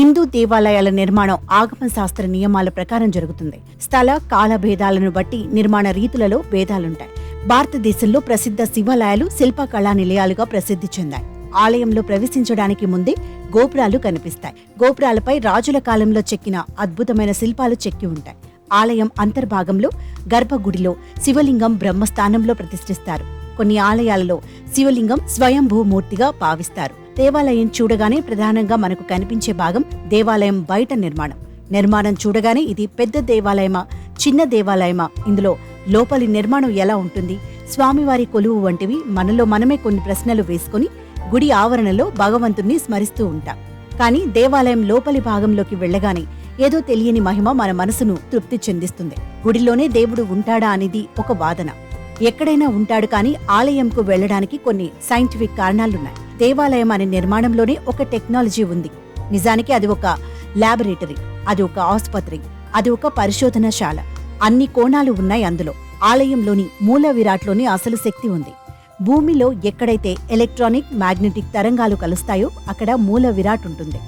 హిందూ దేవాలయాల నిర్మాణం ఆగమ శాస్త్ర నియమాల ప్రకారం జరుగుతుంది. స్థల కాల భేదాలను బట్టి నిర్మాణ రీతులలో భేదాలుంటాయి. భారతదేశంలో ప్రసిద్ధ శివాలయాలు శిల్పకళా నిలయాలుగా ప్రసిద్ధి చెందాయి. ఆలయంలో ప్రవేశించడానికి ముందే గోపురాలు కనిపిస్తాయి. గోపురాలపై రాజుల కాలంలో చెక్కిన అద్భుతమైన శిల్పాలు చెక్కి ఉంటాయి. ఆలయం అంతర్భాగంలో గర్భగుడిలో శివలింగం బ్రహ్మస్థానంలో ప్రతిష్ఠిస్తారు. కొన్ని ఆలయాలలో శివలింగం స్వయంభూమూర్తిగా భావిస్తారు. దేవాలయం చూడగానే ప్రధానంగా మనకు కనిపించే భాగం దేవాలయం బయట నిర్మాణం చూడగానే ఇది పెద్ద దేవాలయమా, చిన్న దేవాలయమా, ఇందులో లోపలి నిర్మాణం ఎలా ఉంటుంది, స్వామివారి కొలువు వంటివి మనలో మనమే కొన్ని ప్రశ్నలు వేసుకుని గుడి ఆవరణలో భగవంతుణ్ణి స్మరిస్తూ ఉంటాం. కానీ దేవాలయం లోపలి భాగంలోకి వెళ్లగానే ఏదో తెలియని మహిమ మన మనసును తృప్తి చెందిస్తుంది. గుడిలోనే దేవుడు ఉంటాడా అనేది ఒక వాదన. ఎక్కడైనా ఉంటాడు, కానీ ఆలయంకు వెళ్లడానికి కొన్ని సైంటిఫిక్ కారణాలున్నాయి. దేవాలయం అనే నిర్మాణంలోనే ఒక టెక్నాలజీ ఉంది. నిజానికి అది ఒక ల్యాబొరేటరీ, అది ఒక ఆసుపత్రి, అది ఒక పరిశోధనశాల. అన్ని కోణాలు ఉన్నాయి అందులో. ఆలయంలోని మూల విరాట్లోని అసలు శక్తి ఉంది. భూమిలో ఎక్కడైతే ఎలక్ట్రానిక్, మ్యాగ్నెటిక్ తరంగాలు కలుస్తాయో అక్కడ మూల విరాట్ ఉంటుంది.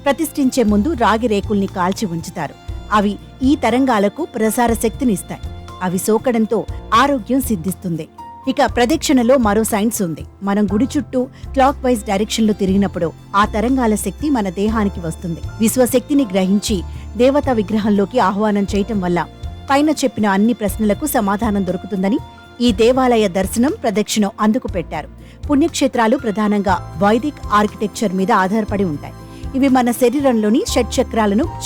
ప్రతిష్ఠించే ముందు రాగి రేకుల్ని కాల్చి ఉంచుతారు. అవి ఈ తరంగాలకు ప్రసార శక్తినిస్తాయి. అవి సోకడంతో ఆరోగ్యం సిద్ధిస్తుంది. ఇక ప్రదక్షిణలో మరో సైన్స్ ఉంది. మనం గుడి చుట్టూ క్లాక్ వైజ్ డైరెక్షన్లో తిరిగినప్పుడు ఆ తరంగాల శక్తి మన దేహానికి వస్తుంది. విశ్వశక్తిని గ్రహించి దేవతా విగ్రహంలోకి ఆహ్వానం చేయటం వల్ల పైన చెప్పిన అన్ని ప్రశ్నలకు సమాధానం దొరుకుతుందని ఈ దేవాలయ దర్శనం, ప్రదక్షిణం అందుకు పెట్టారు. పుణ్యక్షేత్రాలు ప్రధానంగా వైదిక్ ఆర్కిటెక్చర్ మీద ఆధారపడి ఉంటాయి. ఇవి మన శరీరంలోని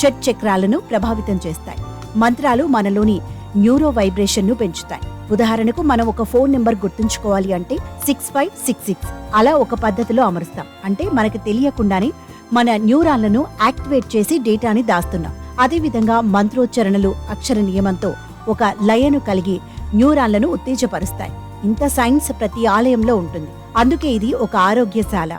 షట్చక్రాలను ప్రభావితం చేస్తాయి. మంత్రాలు మనలోని న్యూరో వైబ్రేషన్ను పెంచుతాయి. ఉదాహరణకు మనం ఒక ఫోన్ నెంబర్ గుర్తుంచుకోవాలి అంటే 6566 అలా ఒక పద్ధతిలో అమరుస్తాం. అంటే మనకు తెలియకుండానే మన న్యూరాన్లను యాక్టివేట్ చేసి డేటాని దాస్తున్నాం. అదేవిధంగా మంత్రోచ్చరణలు అక్షర నియమంతో ఒక లయను కలిగి న్యూరాన్లను ఉత్తేజపరుస్తాయి. ఇంత సైన్స్ ప్రతి ఆలయంలో ఉంటుంది. అందుకే ఇది ఒక ఆరోగ్యశాల.